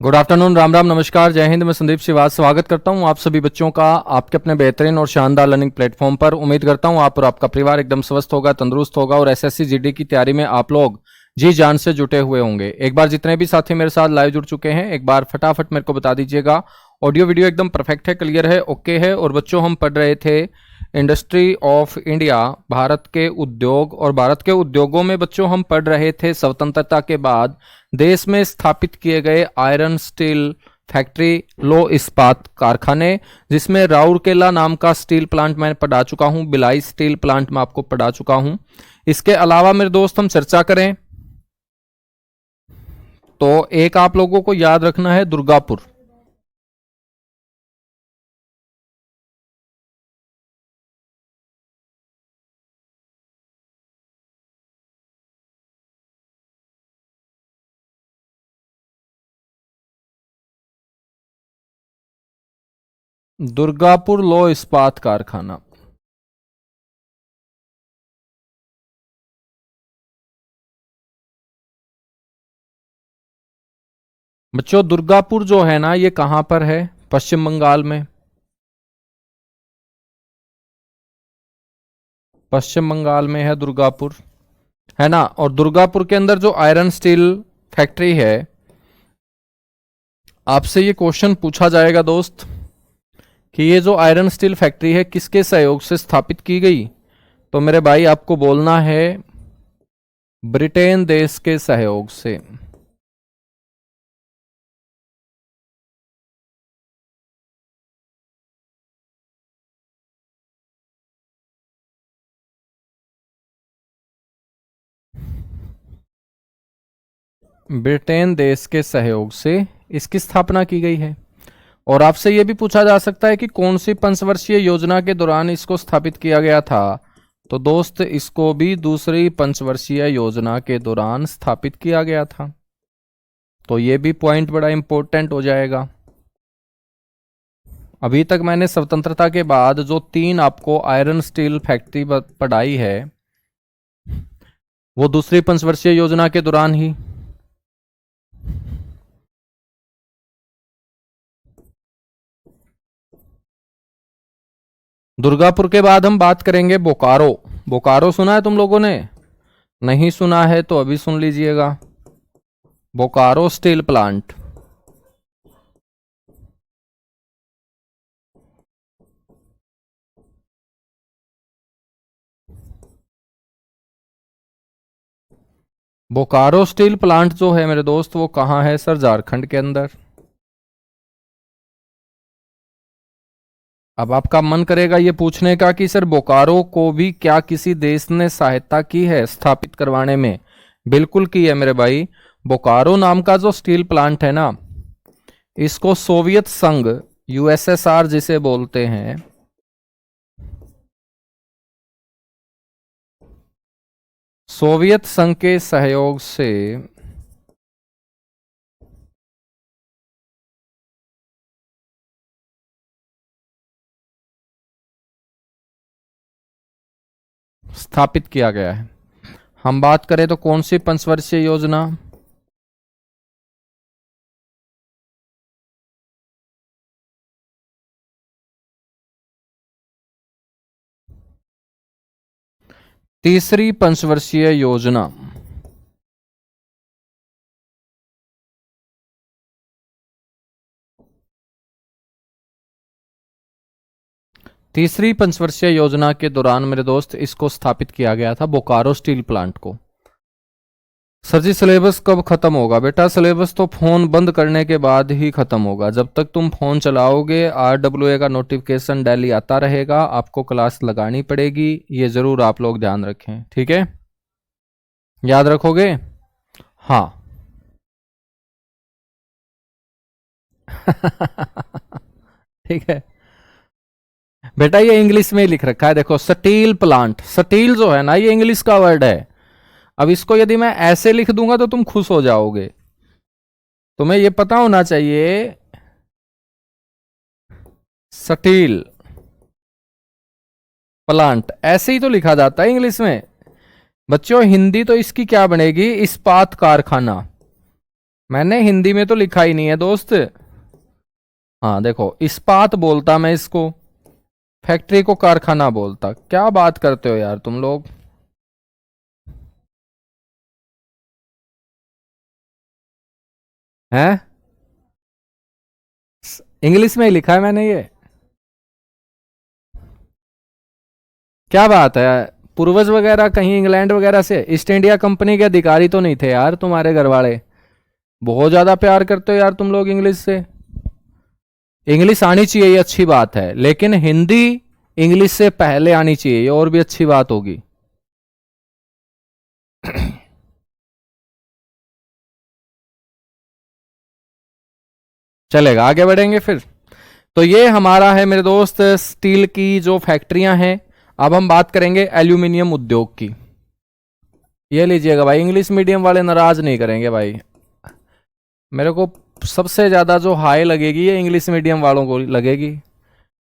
Good afternoon, Ram Ram, नमस्कार, जय हिंद। मैं संदीप श्रीवास्तव स्वागत करता हूं आप सभी बच्चों का आपके अपने बेहतरीन और शानदार लर्निंग प्लेटफॉर्म पर। उम्मीद करता हूं आप और आपका परिवार एकदम स्वस्थ होगा, तंदुरुस्त होगा और एसएससी जीडी की तैयारी में आप लोग जी जान से जुटे हुए होंगे। एक बार जितने भी साथी मेरे साथ लाइव जुड़ चुके हैं, एक बार फटाफट मेरे को बता दीजिएगा ऑडियो वीडियो एकदम परफेक्ट है, क्लियर है, ओके है। और बच्चों, हम पढ़ रहे थे इंडस्ट्री ऑफ इंडिया, भारत के उद्योग, और भारत के उद्योगों में बच्चों हम पढ़ रहे थे स्वतंत्रता के बाद देश में स्थापित किए गए आयरन स्टील फैक्ट्री, लो इस्पात कारखाने, जिसमें राउरकेला नाम का स्टील प्लांट मैं पढ़ा चुका हूं, भिलाई स्टील प्लांट में आपको पढ़ा चुका हूं। इसके अलावा मेरे दोस्त हम चर्चा करें तो एक आप लोगों को याद रखना है दुर्गापुर। दुर्गापुर लो इस्पात कारखाना। बच्चों, दुर्गापुर जो है ना, ये कहां पर है? पश्चिम बंगाल में। पश्चिम बंगाल में है दुर्गापुर, है ना। और दुर्गापुर के अंदर जो आयरन स्टील फैक्ट्री है, आपसे ये क्वेश्चन पूछा जाएगा दोस्त कि ये जो आयरन स्टील फैक्ट्री है किसके सहयोग से स्थापित की गई? तो मेरे भाई आपको बोलना है ब्रिटेन देश के सहयोग से। ब्रिटेन देश के सहयोग से इसकी स्थापना की गई है। और आपसे यह भी पूछा जा सकता है कि कौन सी पंचवर्षीय योजना के दौरान इसको स्थापित किया गया था? तो दोस्त, इसको भी दूसरी पंचवर्षीय योजना के दौरान स्थापित किया गया था। तो यह भी पॉइंट बड़ा इंपॉर्टेंट हो जाएगा। अभी तक मैंने स्वतंत्रता के बाद जो 3 आपको आयरन स्टील फैक्ट्री पढ़ाई है, वो दूसरी पंचवर्षीय योजना के दौरान ही। दुर्गापुर के बाद हम बात करेंगे बोकारो। बोकारो सुना है तुम लोगों ने? नहीं सुना है तो अभी सुन लीजिएगा। Bokaro steel plant. Bokaro steel plant जो है मेरे दोस्त, वो कहाँ है सर? झारखंड के अंदर। अब आपका मन करेगा ये पूछने का कि सर बोकारो को भी क्या किसी देश ने सहायता की है स्थापित करवाने में? बिल्कुल की है मेरे भाई। बोकारो नाम का जो स्टील प्लांट है ना, इसको सोवियत संघ, यूएसएसआर जिसे बोलते हैं, सोवियत संघ के सहयोग से स्थापित किया गया है। हम बात करें तो कौन सी पंचवर्षीय योजना? तीसरी पंचवर्षीय योजना। तीसरी पंचवर्षीय योजना के दौरान मेरे दोस्त इसको स्थापित किया गया था, बोकारो स्टील प्लांट को। सर जी, सिलेबस कब खत्म होगा? बेटा, सिलेबस तो फोन बंद करने के बाद ही खत्म होगा। जब तक तुम फोन चलाओगे, RWA का नोटिफिकेशन डेली आता रहेगा, आपको क्लास लगानी पड़ेगी। ये जरूर आप लोग ध्यान रखें, ठीक है? याद रखोगे? हाँ। ठीक है बेटा, ये इंग्लिश में ही लिख रखा है, देखो, स्टील प्लांट। स्टील जो है ना, ये इंग्लिश का वर्ड है। अब इसको यदि मैं ऐसे लिख दूंगा तो तुम खुश हो जाओगे। तुम्हें ये पता होना चाहिए, स्टील प्लांट ऐसे ही तो लिखा जाता है इंग्लिश में। बच्चों, हिंदी तो इसकी क्या बनेगी? इस्पात कारखाना। मैंने हिंदी में तो लिखा ही नहीं है दोस्त। हाँ देखो, इस्पात बोलता मैं इसको, फैक्ट्री को कारखाना बोलता। क्या बात करते हो यार तुम लोग। हैं? इंग्लिश में ही लिखा है मैंने ये। क्या बात है। पूर्वज वगैरह कहीं इंग्लैंड वगैरह से, ईस्ट इंडिया कंपनी के अधिकारी तो नहीं थे यार तुम्हारे घर वाले? बहुत ज्यादा प्यार करते हो यार तुम लोग इंग्लिश से। इंग्लिश आनी चाहिए, ये अच्छी बात है, लेकिन हिंदी इंग्लिश से पहले आनी चाहिए, ये और भी अच्छी बात होगी। चलेगा, आगे बढ़ेंगे फिर। तो ये हमारा है मेरे दोस्त स्टील की जो फैक्ट्रियां हैं। अब हम बात करेंगे एल्यूमिनियम उद्योग की। ये लीजिएगा भाई, इंग्लिश मीडियम वाले नाराज नहीं करेंगे भाई। मेरे को सबसे ज्यादा जो हाई लगेगी ये इंग्लिश मीडियम वालों को लगेगी।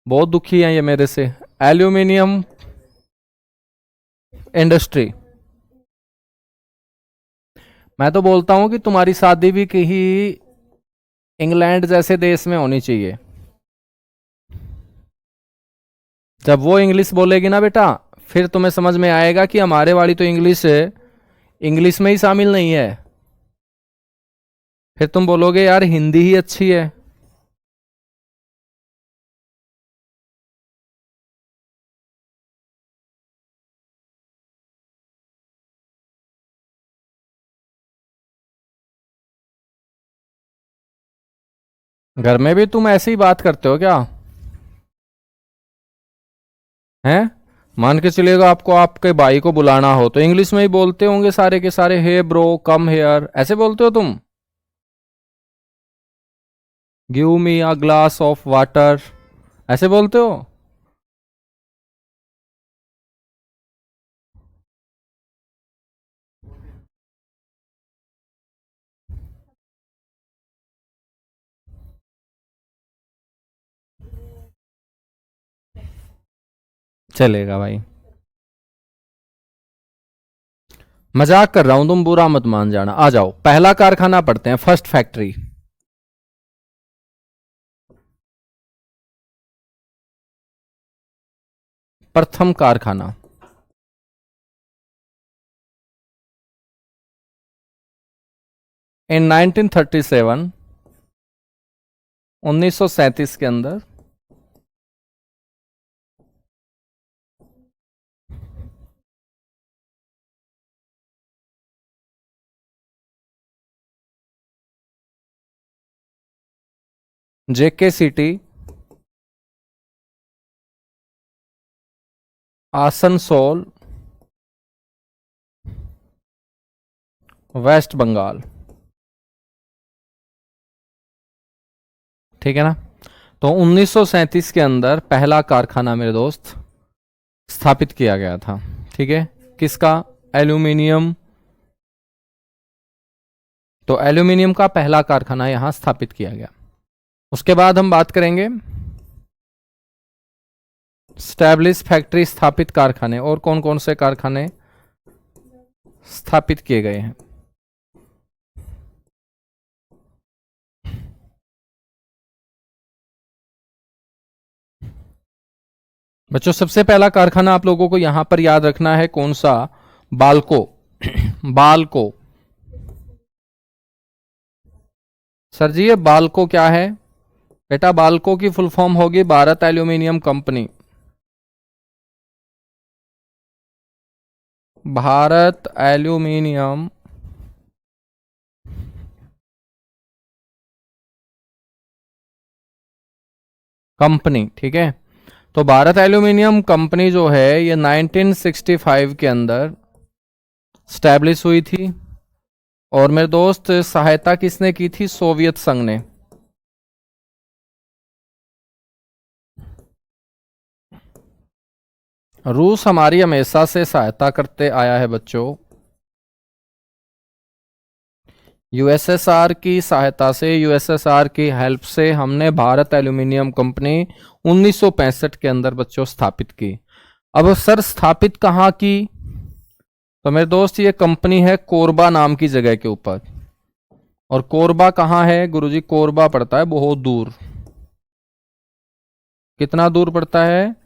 बहुत दुखी हैं ये मेरे से। Aluminium industry. मैं तो बोलता हूं कि तुम्हारी शादी भी कहीं इंग्लैंड जैसे देश में होनी चाहिए। जब वो इंग्लिश बोलेगी ना बेटा, फिर तुम्हें समझ में आएगा कि हमारे वाली तो इंग्लिश इंग्लिश में ही शामिल नहीं है। फिर तुम बोलोगे यार हिंदी ही अच्छी है। घर में भी तुम ऐसे ही बात करते हो क्या? हैं? मान के चलिएगा आपको आपके भाई को बुलाना हो तो इंग्लिश में ही बोलते होंगे सारे के सारे, हे ब्रो कम हेयर, ऐसे बोलते हो तुम? Give me a glass of water, ऐसे बोलते हो? चलेगा भाई, मजाक कर रहा हूं, तुम बुरा मत मान जाना। आ जाओ, पहला कारखाना पढ़ते हैं, फर्स्ट फैक्ट्री। प्रथम कारखाना। इन 1937, 1937 के अंदर जेके सिटी, आसनसोल, वेस्ट बंगाल। ठीक है ना? तो 1937 के अंदर पहला कारखाना मेरे दोस्त स्थापित किया गया था। ठीक है? किसका? एल्यूमिनियम। तो एल्यूमिनियम का पहला कारखाना यहां स्थापित किया गया। उसके बाद हम बात करेंगे स्टैब्लिश फैक्ट्री, स्थापित कारखाने, और कौन कौन से कारखाने स्थापित किए गए हैं। बच्चों सबसे पहला कारखाना आप लोगों को यहां पर याद रखना है, कौन सा? बाल्को। बाल्को। सर जी ये बाल्को क्या है? बेटा बाल्को की फुल फॉर्म होगी Bharat aluminium company. Bharat aluminium company. ठीक है? तो भारत एल्यूमिनियम कंपनी जो है ये 1965 के अंदर स्टैब्लिश हुई थी। और मेरे दोस्त सहायता किसने की थी? सोवियत संघ ने। रूस हमारी हमेशा से सहायता करते आया है बच्चों। यूएसएसआर की सहायता से, यूएसएसआर की हेल्प से हमने भारत एल्यूमिनियम कंपनी 1965 के अंदर बच्चों स्थापित की। अब सर स्थापित कहाँ की? तो मेरे दोस्त ये कंपनी है कोरबा नाम की जगह के ऊपर। और कोरबा कहाँ है गुरुजी? कोरबा पड़ता है बहुत दूर। कितना दूर पड़ता है?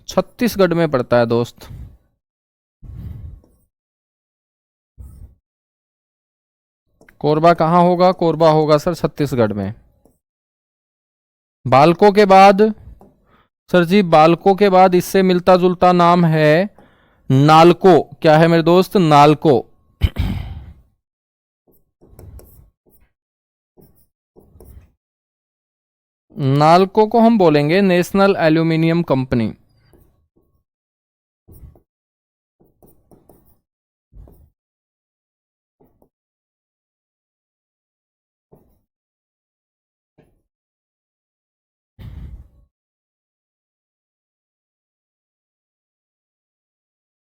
छत्तीसगढ़ में पड़ता है दोस्त। कोरबा कहाँ होगा? कोरबा होगा सर छत्तीसगढ़ में। बालको के बाद सर जी, बालको के बाद इससे मिलता जुलता नाम है नालको। क्या है मेरे दोस्त? नालको। नालको को हम बोलेंगे national aluminium company.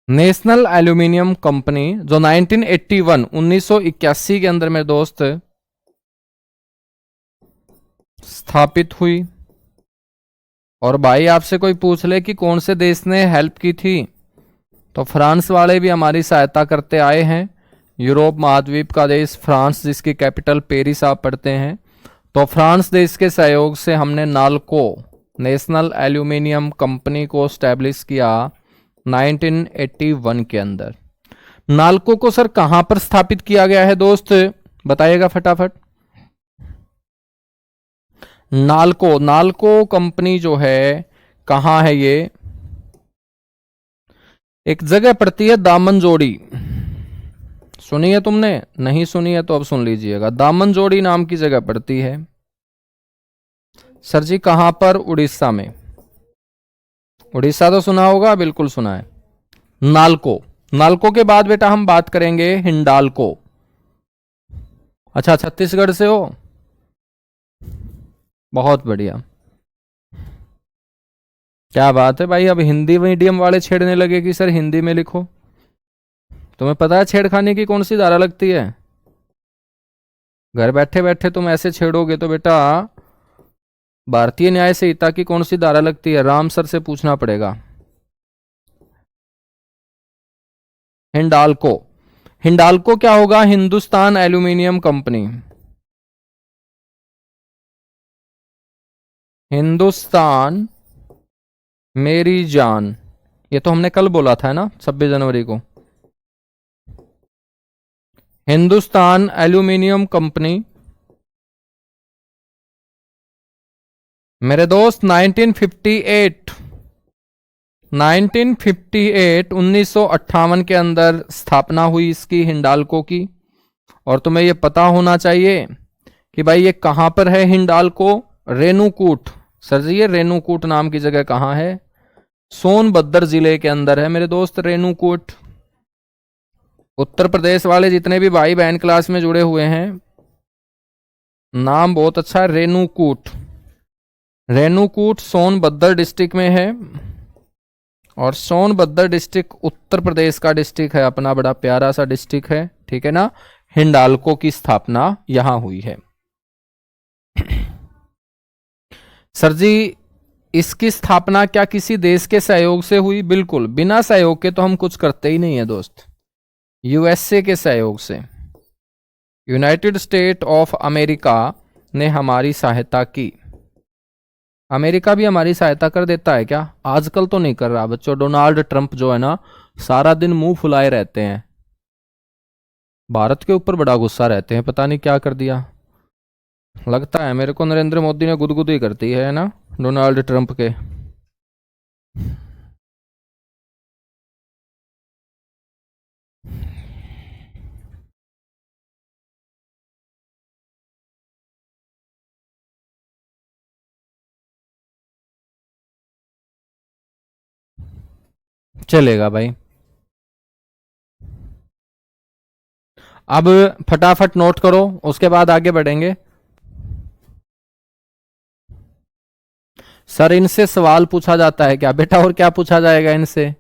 National aluminium company जो 1981 1981 के अंदर मेरे दोस्त स्थापित हुई। और भाई आपसे कोई पूछ ले कि कौन से देश ने हेल्प की थी, तो फ्रांस वाले भी हमारी सहायता करते आए हैं। यूरोप महाद्वीप का देश फ्रांस, जिसकी कैपिटल पेरिस आप पढ़ते हैं। तो फ्रांस देश के सहयोग से हमने नालको नेशनल एल्यूमिनियम कंपनी को स्टैब्लिश किया 1981 के अंदर। नालको को सर कहां पर स्थापित किया गया है दोस्त? बताइएगा फटाफट। नालको, नालको कंपनी जो है कहां है? ये एक जगह पड़ती है दामनजोड़ी। सुनी है तुमने? नहीं सुनी है तो अब सुन लीजिएगा। दामनजोड़ी नाम की जगह पड़ती है। सर जी कहां पर? उड़ीसा में। उड़ीसा तो सुना होगा, बिल्कुल सुना है। नालको, नालको के बाद बेटा हम बात करेंगे हिंडाल्को। अच्छा, छत्तीसगढ़ से हो? बहुत बढ़िया, क्या बात है भाई। अब हिंदी मीडियम वाले छेड़ने लगे कि सर हिंदी में लिखो। तुम्हें पता है छेड़खानी की कौन सी धारा लगती है? घर बैठे बैठे तुम ऐसे छेड़ोगे तो बेटा भारतीय न्याय संहिता की कौन सी धारा लगती है? राम सर से पूछना पड़ेगा। हिंडाल्को, हिंडाल्को क्या होगा? Hindustan aluminium company. हिंदुस्तान मेरी जान, ये तो हमने कल बोला था ना 26 जनवरी को। हिंदुस्तान एल्यूमिनियम कंपनी मेरे दोस्त 1958 1958 के अंदर स्थापना हुई इसकी, हिंडाल्को की। और तुम्हें यह पता होना चाहिए कि भाई ये कहां पर है हिंडाल्को? रेणुकूट। सर जी ये रेणुकूट नाम की जगह कहां है? सोनभद्र जिले के अंदर है मेरे दोस्त रेणुकूट। उत्तर प्रदेश वाले जितने भी भाई बहन क्लास में जुड़े हुए हैं, नाम बहुत अच्छा है रेणुकूट। रेणुकूट सोनभद्र डिस्ट्रिक्ट में है। और सोनभद्र डिस्ट्रिक्ट उत्तर प्रदेश का डिस्ट्रिक्ट है अपना, बड़ा प्यारा सा डिस्ट्रिक्ट है, ठीक है ना। हिंडाल्को की स्थापना यहां हुई है। सर जी इसकी स्थापना क्या किसी देश के सहयोग से हुई? बिल्कुल, बिना सहयोग के तो हम कुछ करते ही नहीं है दोस्त। यूएसए के सहयोग से, यूनाइटेड स्टेट ऑफ अमेरिका ने हमारी सहायता की। अमेरिका भी हमारी सहायता कर देता है क्या? आजकल तो नहीं कर रहा बच्चों। डोनाल्ड ट्रंप जो है ना, सारा दिन मुंह फुलाए रहते हैं, भारत के ऊपर बड़ा गुस्सा रहते हैं, पता नहीं क्या कर दिया। लगता है मेरे को नरेंद्र मोदी ने गुदगुदी करती है ना डोनाल्ड ट्रंप के। चलेगा भाई। अब फटाफट नोट करो, उसके बाद आगे बढ़ेंगे। सर इनसे सवाल पूछा जाता है क्या? बेटा और क्या पूछा जाएगा इनसे?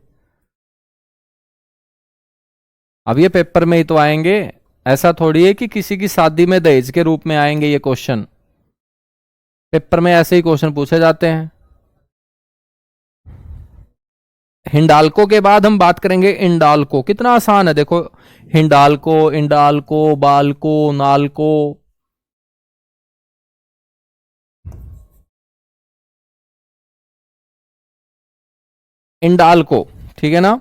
अब ये पेपर में ही तो आएंगे, ऐसा थोड़ी है कि किसी की शादी में दहेज के रूप में आएंगे ये क्वेश्चन। पेपर में ऐसे ही क्वेश्चन पूछे जाते हैं। हिंडाल्को के बाद हम बात करेंगे इंडाल्को। कितना आसान है देखो, हिंडाल्को, इंडाल्को, बाल्को, नाल्को, इंडाल्को, ठीक है ना।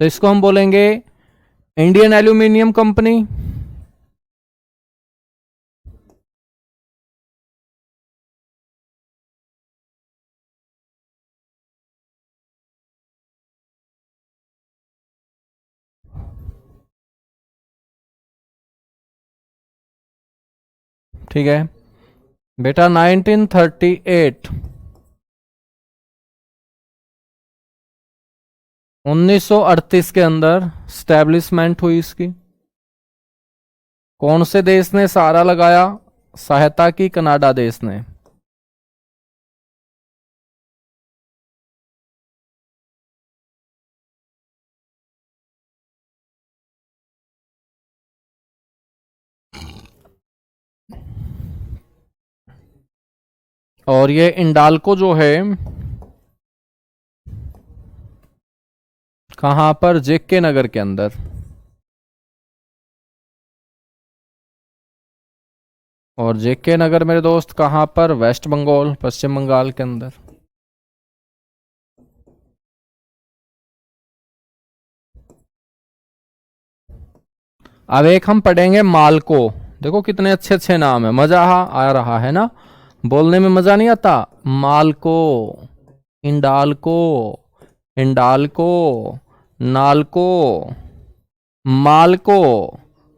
तो इसको हम बोलेंगे इंडियन एल्यूमिनियम कंपनी। ठीक है बेटा, 1938 1938 के अंदर स्टैब्लिशमेंट हुई इसकी। कौन से देश ने सहारा लगाया सहायता की? कनाडा देश ने। और ये इंडाल्को जो है कहां पर? जेके नगर के अंदर। और जेके नगर मेरे दोस्त कहां पर? वेस्ट बंगाल, पश्चिम बंगाल के अंदर। अब एक हम पढ़ेंगे मालको। देखो कितने अच्छे अच्छे नाम है, मजा आ रहा है ना, बोलने में मजा नहीं आता? मालको, इंडाल्को, इंडाल्को, नालको, मालको।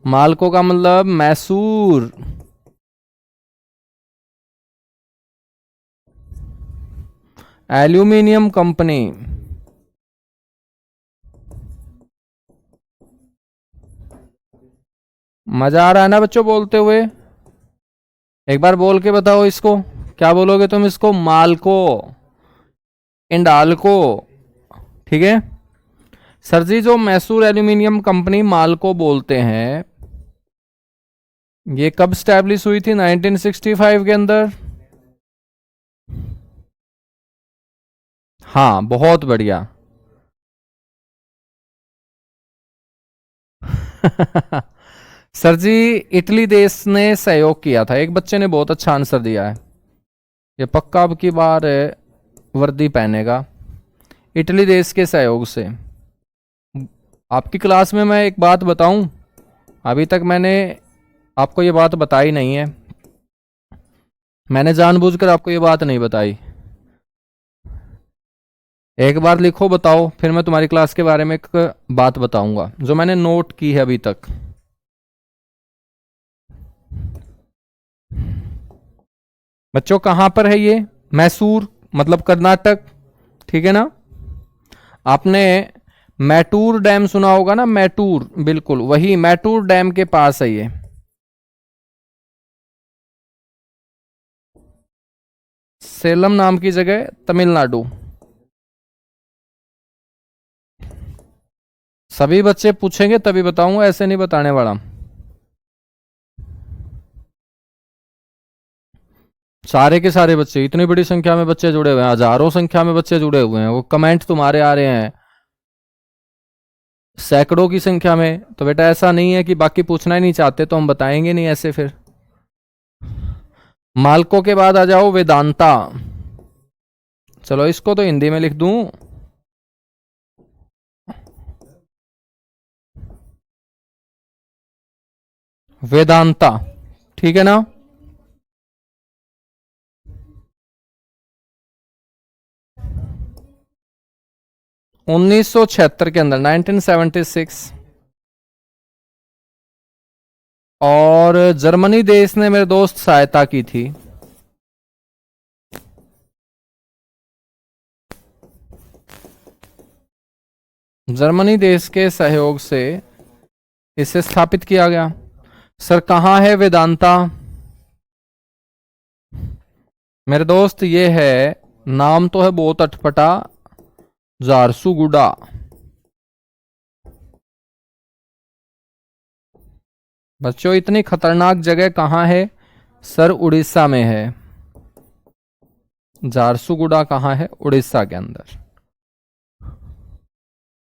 मालको का मतलब मैसूर। Aluminium company. मजा आ रहा है ना बच्चों बोलते हुए? एक बार बोल के बताओ इसको, क्या बोलोगे तुम इसको? मालको, इंडाल्को, ठीक है। सर जी जो मैसूर एल्यूमिनियम कंपनी मालको बोलते हैं, ये कब स्टैब्लिश हुई थी? 1965 के अंदर। हाँ बहुत बढ़िया। सर जी इटली देश ने सहयोग किया था। एक बच्चे ने बहुत अच्छा आंसर दिया है, ये पक्का अब की बार वर्दी पहनेगा। इटली देश के सहयोग से। आपकी क्लास में मैं एक बात बताऊं, अभी तक मैंने आपको ये बात बताई नहीं है, मैंने जानबूझकर आपको ये बात नहीं बताई। एक बार लिखो बताओ, फिर मैं तुम्हारी क्लास के बारे में एक बात बताऊंगा जो मैंने नोट की है अभी तक। बच्चों कहां पर है ये? मैसूर मतलब कर्नाटक, ठीक है ना। आपने मैटूर डैम सुना होगा ना, मैटूर, बिल्कुल वही मैटूर डैम के पास है ये। सेलम नाम की जगह, तमिलनाडु। सभी बच्चे पूछेंगे तभी बताऊंगा, ऐसे नहीं बताने वाला। सारे के सारे बच्चे, इतनी बड़ी संख्या में बच्चे जुड़े हुए हैं, हजारों संख्या में बच्चे जुड़े हुए हैं, वो कमेंट तुम्हारे आ रहे हैं सैकड़ों की संख्या में। तो बेटा ऐसा नहीं है कि बाकी पूछना ही नहीं चाहते तो हम बताएंगे नहीं ऐसे फिर। मालको के बाद आ जाओ वेदांता। चलो इसको तो हिंदी में लिख दूं, वेदांता, ठीक है ना। 1976 के अंदर, 1976। और जर्मनी देश ने मेरे दोस्त सहायता की थी। जर्मनी देश के सहयोग से इसे स्थापित किया गया। सर कहां है वेदांता? मेरे दोस्त ये है, नाम तो है बहुत अटपटा, झारसुगुडा। बच्चों इतनी खतरनाक जगह कहां है? सर उड़ीसा में है। झारसुगुडा कहां है? उड़ीसा के अंदर।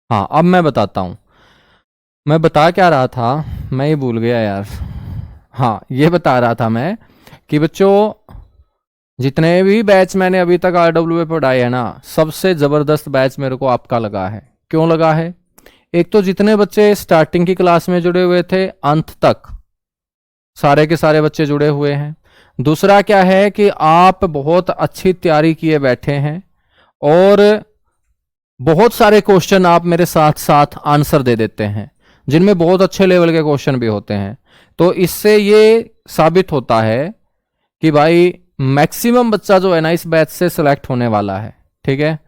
हाँ अब मैं बताता हूं, मैं बता क्या रहा था, मैं ये भूल गया यार। हाँ ये बता रहा था मैं कि बच्चों जितने भी बैच मैंने अभी तक आरडब्ल्यू पढ़ाए हैं ना, सबसे जबरदस्त बैच मेरे को आपका लगा है। क्यों लगा है? एक तो जितने बच्चे स्टार्टिंग की क्लास में जुड़े हुए थे, अंत तक सारे के सारे बच्चे जुड़े हुए हैं। दूसरा क्या है कि आप बहुत अच्छी तैयारी किए बैठे हैं और बहुत सारे क्वेश्चन आप मेरे साथ साथ आंसर दे देते हैं, जिनमें बहुत अच्छे लेवल के क्वेश्चन भी होते हैं। तो इससे ये साबित होता है कि भाई मैक्सिमम बच्चा जो है ना इस बैच से सिलेक्ट होने वाला है। ठीक है।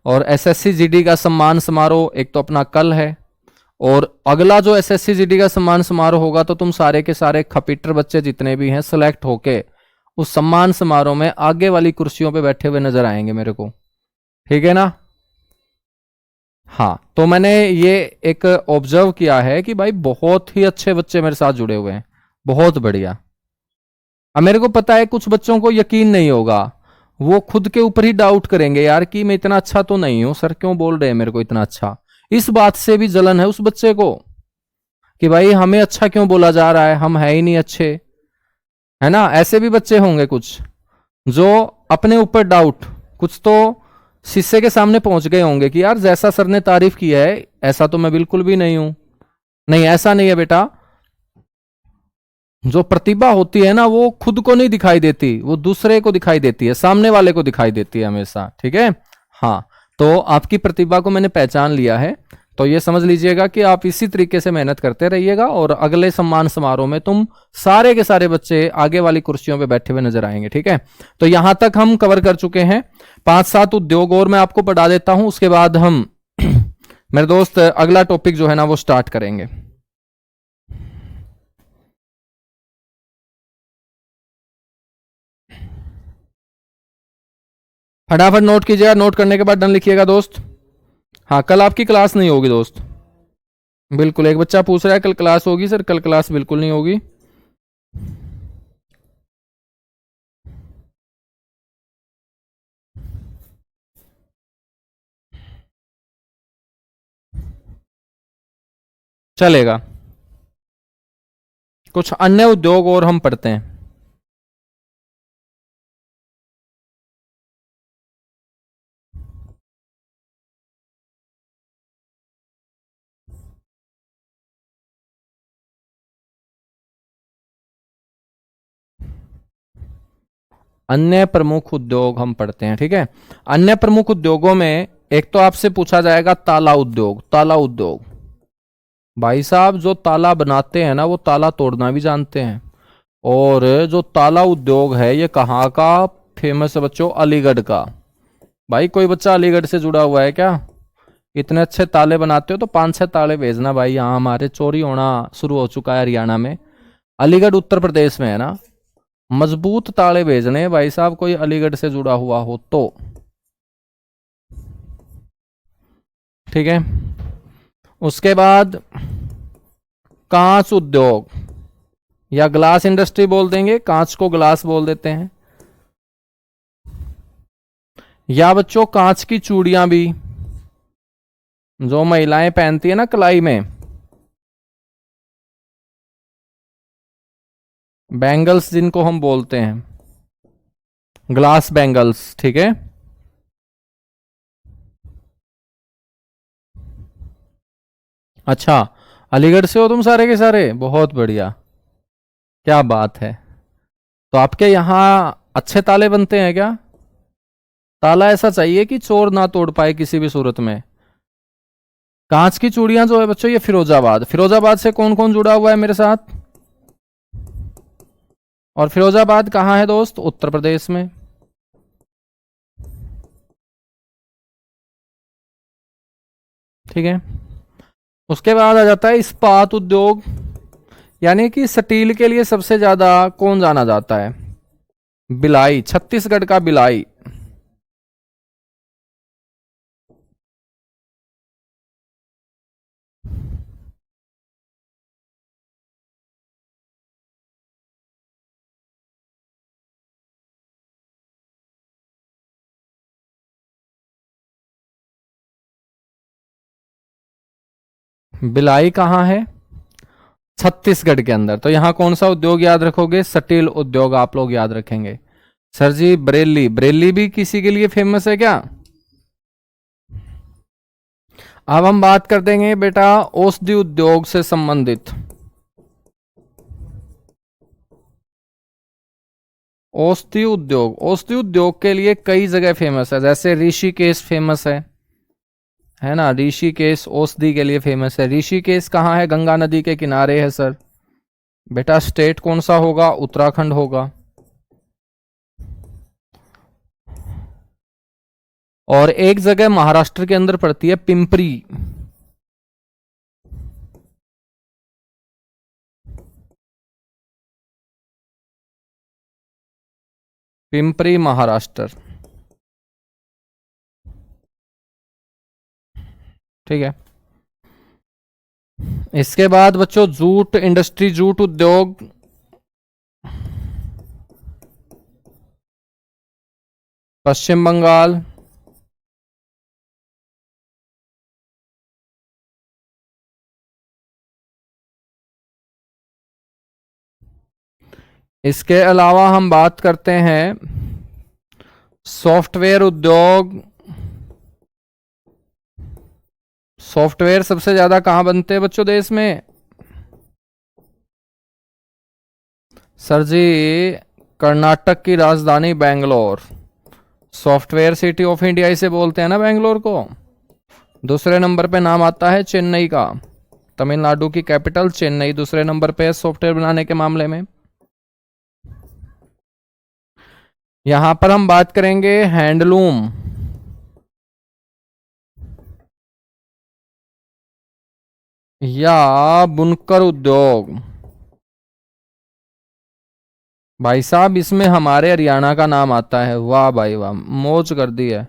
और एसएससी जीडी का सम्मान समारोह एक तो अपना कल है, और अगला जो एसएससी जीडी का सम्मान समारोह होगा तो तुम सारे के सारे खपीटर बच्चे जितने भी हैं सिलेक्ट होके उस सम्मान समारोह में आगे वाली कुर्सियों पे बैठे हुए नजर आएंगे मेरे को। ठीक है ना? हाँ, तो मैंने ये एक ऑब्जर्व किया है कि भाई बहुत ही अच्छे बच्चे मेरे साथ जुड़े हुए हैं, बहुत बढ़िया। अब मेरे को पता है कुछ बच्चों को यकीन नहीं होगा, वो खुद के ऊपर ही डाउट करेंगे यार कि मैं इतना अच्छा तो नहीं हूं, सर क्यों बोल रहे हैं मेरे को इतना अच्छा। इस बात से भी जलन है उस बच्चे को कि भाई हमें अच्छा क्यों बोला जा रहा है, हम है ही नहीं अच्छे। है ना? ऐसे भी बच्चे होंगे कुछ जो अपने ऊपर डाउट, कुछ तो शीशे के सामने पहुंच गए होंगे कि यार जैसा सर ने तारीफ किया है ऐसा तो मैं बिल्कुल भी नहीं हूं। नहीं, ऐसा नहीं है बेटा। जो प्रतिभा होती है ना वो खुद को नहीं दिखाई देती, वो दूसरे को दिखाई देती है, सामने वाले को दिखाई देती है हमेशा। ठीक है? हाँ, तो आपकी प्रतिभा को मैंने पहचान लिया है, तो ये समझ लीजिएगा कि आप इसी तरीके से मेहनत करते रहिएगा और अगले सम्मान समारोह में तुम सारे के सारे बच्चे आगे वाली कुर्सियों पे बैठे हुए नजर आएंगे। ठीक है? तो यहां तक हम कवर कर चुके हैं। 5-7 उद्योग और मैं आपको पढ़ा देता हूं, उसके बाद हम मेरे दोस्त अगला टॉपिक जो है ना वो स्टार्ट करेंगे। फटाफट नोट कीजिएगा, नोट करने के बाद डन लिखिएगा दोस्त। हाँ, कल आपकी क्लास नहीं होगी दोस्त। बिल्कुल, एक बच्चा पूछ रहा है कल क्लास होगी सर, कल क्लास बिल्कुल नहीं होगी। चलेगा। कुछ अन्य उद्योग और हम पढ़ते हैं। अन्य प्रमुख उद्योग हम पढ़ते हैं। ठीक है? अन्य प्रमुख उद्योगों में एक तो आपसे पूछा जाएगा ताला उद्योग। ताला उद्योग, भाई साहब जो ताला बनाते हैं ना वो ताला तोड़ना भी जानते हैं। और जो ताला उद्योग है ये कहाँ का फेमस है बच्चों? अलीगढ़ का। भाई कोई बच्चा अलीगढ़ से जुड़ा हुआ है क्या? इतने अच्छे ताले बनाते हो तो 5-6 ताले भेजना भाई, यहाँ हमारे चोरी होना शुरू हो चुका है हरियाणा में। अलीगढ़ उत्तर प्रदेश में है ना, मजबूत ताले भेजने हैं भाई साहब, कोई अलीगढ़ से जुड़ा हुआ हो तो। ठीक है? उसके बाद कांच उद्योग या ग्लास इंडस्ट्री बोल देंगे, कांच को ग्लास बोल देते हैं। या बच्चों कांच की चूड़ियां भी जो महिलाएं पहनती है ना कलाई में, बैंगल्स जिनको हम बोलते हैं, ग्लास बैंगल्स। ठीक है? अच्छा, अलीगढ़ से हो तुम सारे के सारे, बहुत बढ़िया, क्या बात है। तो आपके यहाँ अच्छे ताले बनते हैं क्या? ताला ऐसा चाहिए कि चोर ना तोड़ पाए किसी भी सूरत में। कांच की चूड़ियां जो है बच्चों ये फिरोजाबाद, फिरोजाबाद से कौन कौन जुड़ा हुआ है मेरे साथ? और फिरोजाबाद कहाँ है दोस्त? उत्तर प्रदेश में। ठीक है? उसके बाद आ जाता है इस्पात उद्योग, यानी कि स्टील के लिए सबसे ज्यादा कौन जाना जाता है? भिलाई, छत्तीसगढ़ का भिलाई। भिलाई कहाँ है? छत्तीसगढ़ के अंदर। तो यहां कौन सा उद्योग याद रखोगे? स्टील उद्योग आप लोग याद रखेंगे। सर जी बरेली, बरेली भी किसी के लिए फेमस है क्या? अब हम बात कर देंगे बेटा औषधि उद्योग से संबंधित। औषधि उद्योग, औषधि उद्योग के लिए कई जगह फेमस है, जैसे ऋषिकेश फेमस है ना। ऋषिकेश औषधि के लिए फेमस है। ऋषिकेश कहाँ है? गंगा नदी के किनारे है सर। बेटा स्टेट कौन सा होगा? उत्तराखंड होगा। और एक जगह महाराष्ट्र के अंदर पड़ती है, पिंपरी। पिंपरी महाराष्ट्र, ठीक है। इसके बाद बच्चों जूट इंडस्ट्री, जूट उद्योग, पश्चिम बंगाल। इसके अलावा हम बात करते हैं सॉफ्टवेयर उद्योग। सॉफ्टवेयर सबसे ज्यादा कहां बनते हैं बच्चों देश में? सर जी कर्नाटक की राजधानी Bangalore. Software city of India इसे बोलते हैं ना बेंगलोर को। दूसरे नंबर पे नाम आता है चेन्नई का। तमिलनाडु की कैपिटल चेन्नई दूसरे नंबर पे है सॉफ्टवेयर बनाने के मामले में। यहां पर हम बात करेंगे हैंडलूम। या बुनकर उद्योग। भाई साहब इसमें हमारे हरियाणा का नाम आता है। वाह भाई वाह, मौज कर दी है।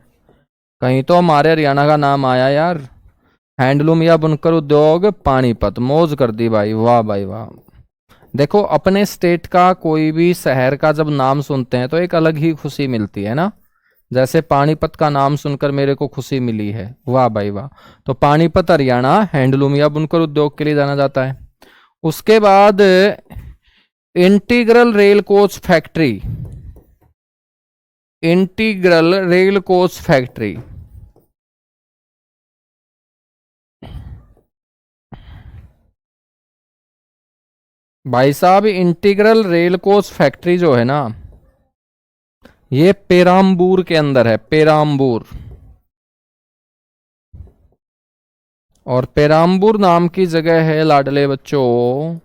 कहीं तो हमारे हरियाणा का नाम आया यार। हैंडलूम या बुनकर उद्योग पानीपत, मौज कर दी भाई, वाह भाई वाह। देखो अपने स्टेट का कोई भी शहर का जब नाम सुनते हैं तो एक अलग ही खुशी मिलती है ना। जैसे पानीपत का नाम सुनकर मेरे को खुशी मिली है, वाह भाई वाह। तो पानीपत हरियाणा हैंडलूम या बुनकर उद्योग के लिए जाना जाता है। उसके बाद integral rail coach factory. Integral rail coach factory, भाई साहब इंटीग्रल रेल कोच फैक्ट्री जो है ना, ये पेराम्बूर के अंदर है, पेराम्बूर। और पेराम्बूर नाम की जगह है लाडले बच्चों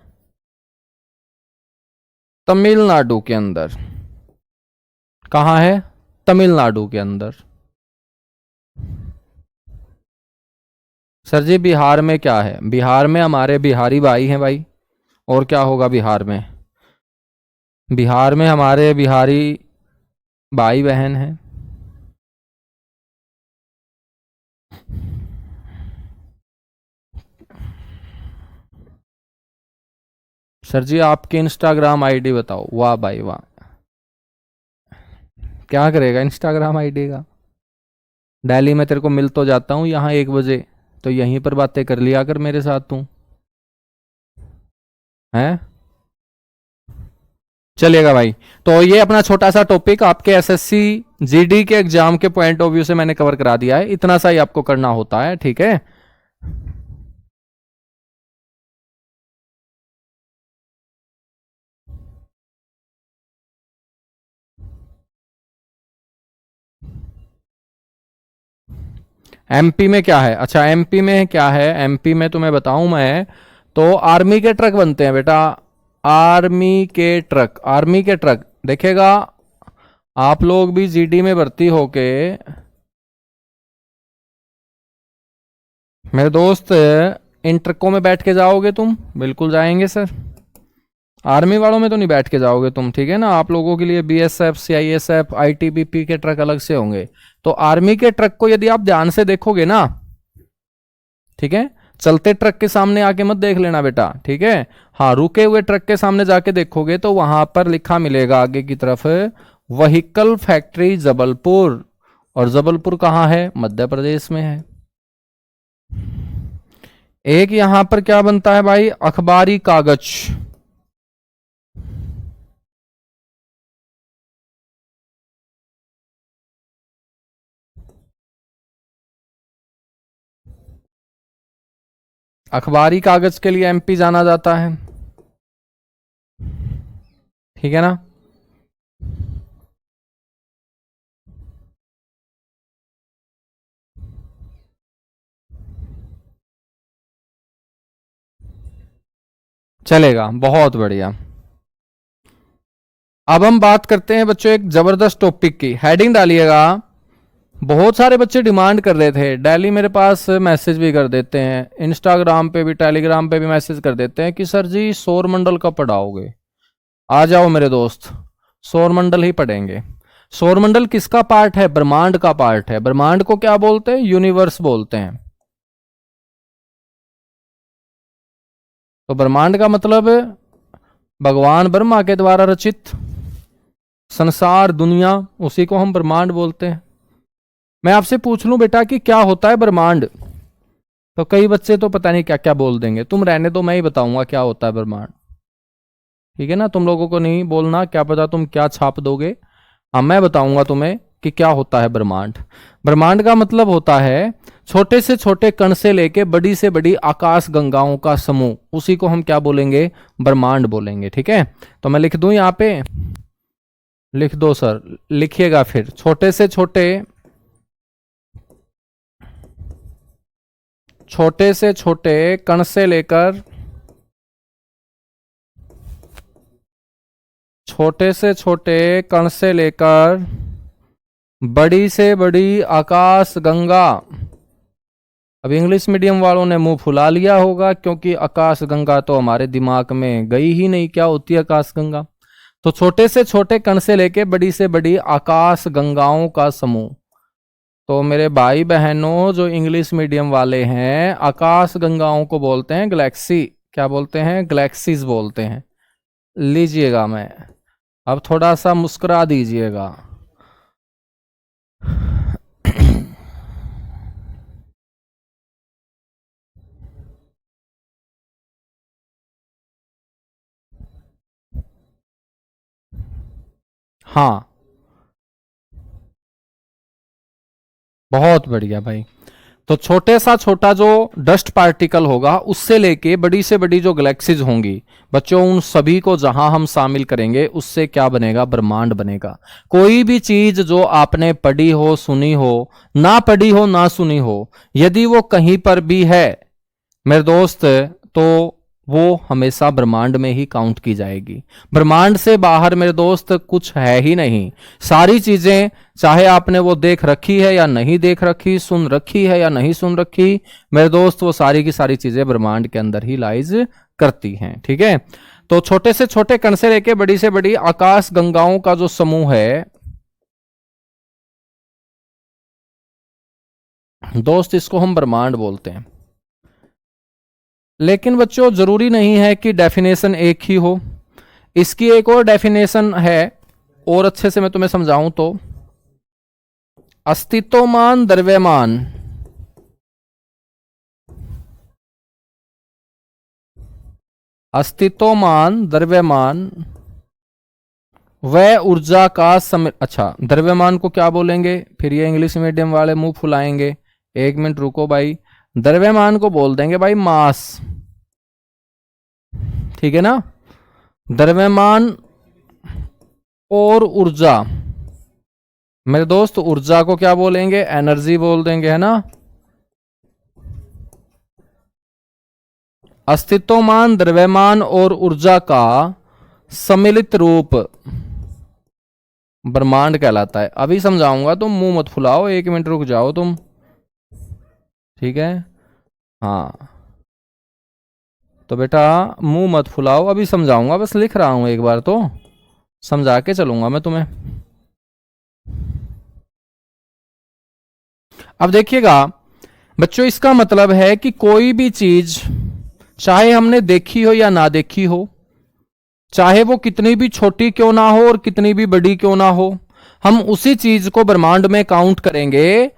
तमिलनाडु के अंदर। कहां है? तमिलनाडु के अंदर। सर जी बिहार में क्या है? बिहार में हमारे बिहारी भाई हैं भाई। और क्या होगा बिहार में? बिहार में हमारे बिहारी भाई बहन हैं। सर जी आपकी इंस्टाग्राम आईडी बताओ। वाह भाई वाह, क्या करेगा इंस्टाग्राम आईडी का? दिल्ली में तेरे को मिल तो जाता हूँ यहाँ 1 बजे, तो यहीं पर बातें कर लिया कर मेरे साथ तू, हैं? चलेगा भाई। तो ये अपना छोटा सा टॉपिक आपके एसएससी जीडी के एग्जाम के पॉइंट ऑफ व्यू से मैंने कवर करा दिया है। इतना सा ही आपको करना होता है, ठीक है। एमपी में क्या है? अच्छा एमपी में क्या है, एमपी में तुम्हें बताऊं मैं, तो आर्मी के ट्रक बनते हैं बेटा। आर्मी के ट्रक, आर्मी के ट्रक देखेगा। आप लोग भी जीडी में भर्ती होके मेरे दोस्त इन ट्रकों में बैठ के जाओगे तुम? बिल्कुल जाएंगे सर। आर्मी वालों में तो नहीं बैठ के जाओगे तुम, ठीक है ना। आप लोगों के लिए बीएसएफ, सीआईएसएफ, आईटीबीपी के ट्रक अलग से होंगे। तो आर्मी के ट्रक को यदि आप ध्यान से देखोगे ना, ठीक है, चलते ट्रक के सामने आके मत देख लेना बेटा, ठीक है। हाँ रुके हुए ट्रक के सामने जाके देखोगे तो वहां पर लिखा मिलेगा आगे की तरफ व्हीकल फैक्ट्री जबलपुर। और जबलपुर कहाँ है? मध्य प्रदेश में है। एक यहां पर क्या बनता है भाई? अखबारी कागज। अखबारी कागज के लिए एमपी जाना जाता है, ठीक है ना। चलेगा, बहुत बढ़िया। अब हम बात करते हैं बच्चों एक जबरदस्त टॉपिक की। हेडिंग डालिएगा। बहुत सारे बच्चे डिमांड कर रहे थे, डेली मेरे पास मैसेज भी कर देते हैं, इंस्टाग्राम पे भी टेलीग्राम पे भी मैसेज कर देते हैं कि सर जी सौर मंडल कब पढ़ाओगे। आ जाओ मेरे दोस्त, सौर मंडल ही पढ़ेंगे। सौर मंडल किसका पार्ट है? ब्रह्मांड का पार्ट है। ब्रह्मांड को क्या बोलते हैं? यूनिवर्स बोलते हैं। तो ब्रह्मांड का मतलब भगवान ब्रह्मा के द्वारा रचित संसार, दुनिया, उसी को हम ब्रह्मांड बोलते हैं। मैं आपसे पूछ लूं बेटा कि क्या होता है ब्रह्मांड, तो कई बच्चे तो पता नहीं क्या क्या बोल देंगे। तुम रहने दो, मैं ही बताऊंगा क्या होता है ब्रह्मांड, ठीक है ना। तुम लोगों को नहीं बोलना, क्या पता तुम क्या छाप दोगे। हाँ, मैं बताऊंगा तुम्हें कि क्या होता है ब्रह्मांड। ब्रह्मांड का मतलब होता है छोटे से छोटे कण से लेके बड़ी से बड़ी आकाश गंगाओं का समूह, उसी को हम क्या बोलेंगे? ब्रह्मांड बोलेंगे, ठीक है। तो मैं लिख दूं यहां पे, लिख दो सर, लिखिएगा फिर। छोटे से छोटे, छोटे से छोटे कण से लेकर, छोटे से छोटे कण से लेकर बड़ी से बड़ी आकाश गंगा। अब इंग्लिश मीडियम वालों ने मुंह फुला लिया होगा, क्योंकि आकाश गंगा तो हमारे दिमाग में गई ही नहीं, क्या होती है आकाश गंगा। तो छोटे से छोटे कण से लेके बड़ी से बड़ी आकाश गंगाओं का समूह। तो मेरे भाई बहनों जो इंग्लिश मीडियम वाले हैं, आकाश गंगाओं को बोलते हैं गैलेक्सी। क्या बोलते हैं? गैलेक्सीज बोलते हैं। लीजिएगा, मैं अब थोड़ा सा मुस्कुरा दीजिएगा। हाँ, बहुत बढ़िया भाई। तो छोटे सा छोटा जो डस्ट पार्टिकल होगा, उससे लेके बड़ी से बड़ी जो गैलेक्सीज होंगी बच्चों, उन सभी को जहां हम शामिल करेंगे, उससे क्या बनेगा? ब्रह्मांड बनेगा। कोई भी चीज जो आपने पढ़ी हो, सुनी हो, ना पढ़ी हो, ना सुनी हो, यदि वो कहीं पर भी है मेरे दोस्त, तो वो हमेशा ब्रह्मांड में ही काउंट की जाएगी। ब्रह्मांड से बाहर मेरे दोस्त कुछ है ही नहीं। सारी चीजें, चाहे आपने वो देख रखी है या नहीं देख रखी, सुन रखी है या नहीं सुन रखी, मेरे दोस्त वो सारी की सारी चीजें ब्रह्मांड के अंदर ही लाइज करती हैं, ठीक है। तो छोटे से छोटे कण से लेके बड़ी से बड़ी आकाश गंगाओं का जो समूह है दोस्त, इसको हम ब्रह्मांड बोलते हैं। लेकिन बच्चों जरूरी नहीं है कि डेफिनेशन एक ही हो। इसकी एक और डेफिनेशन है, और अच्छे से मैं तुम्हें समझाऊं तो, अस्तित्वमान द्रव्यमान, अस्तित्वमान द्रव्यमान वह ऊर्जा का अच्छा, द्रव्यमान को क्या बोलेंगे? फिर ये इंग्लिश मीडियम वाले मुंह फुलाएंगे। एक मिनट रुको भाई, द्रव्यमान को बोल देंगे भाई मास, ठीक है ना। द्रव्यमान और ऊर्जा, मेरे दोस्त ऊर्जा को क्या बोलेंगे? एनर्जी बोल देंगे, है ना। अस्तित्वमान द्रव्यमान और ऊर्जा का सम्मिलित रूप ब्रह्मांड कहलाता है। अभी समझाऊंगा, तुम मुंह मत फुलाओ, एक मिनट रुक जाओ तुम, ठीक है। हाँ, तो बेटा मुंह मत फुलाओ, अभी समझाऊंगा, बस लिख रहा हूं, एक बार तो समझा के चलूंगा मैं तुम्हें। अब देखिएगा बच्चों, इसका मतलब है कि कोई भी चीज, चाहे हमने देखी हो या ना देखी हो, चाहे वो कितनी भी छोटी क्यों ना हो और कितनी भी बड़ी क्यों ना हो, हम उसी चीज को ब्रह्मांड में काउंट करेंगे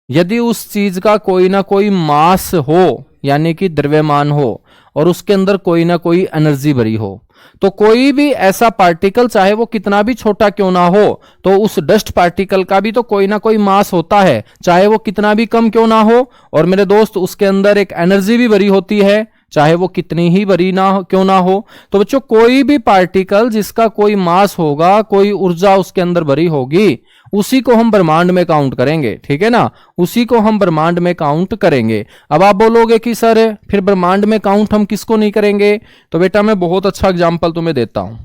यदि उस चीज का कोई ना कोई मास हो, यानी कि द्रव्यमान हो। और उसके अंदर कोई ना कोई एनर्जी भरी हो। तो कोई भी ऐसा पार्टिकल, चाहे वो कितना भी छोटा क्यों ना हो, तो उस डस्ट पार्टिकल का भी तो कोई ना कोई मास होता है, चाहे वो कितना भी कम क्यों ना हो। और मेरे दोस्त, उसके अंदर एक एनर्जी भी भरी होती है, चाहे वो कितनी ही बड़ी ना हो क्यों ना हो। तो बच्चों, कोई भी पार्टिकल जिसका कोई मास होगा, कोई ऊर्जा उसके अंदर भरी होगी, उसी को हम ब्रह्मांड में काउंट करेंगे। ठीक है ना, उसी को हम ब्रह्मांड में काउंट करेंगे। अब आप बोलोगे कि सर फिर ब्रह्मांड में काउंट हम किसको नहीं करेंगे? तो बेटा मैं बहुत अच्छा एग्जांपल तुम्हें देता हूं।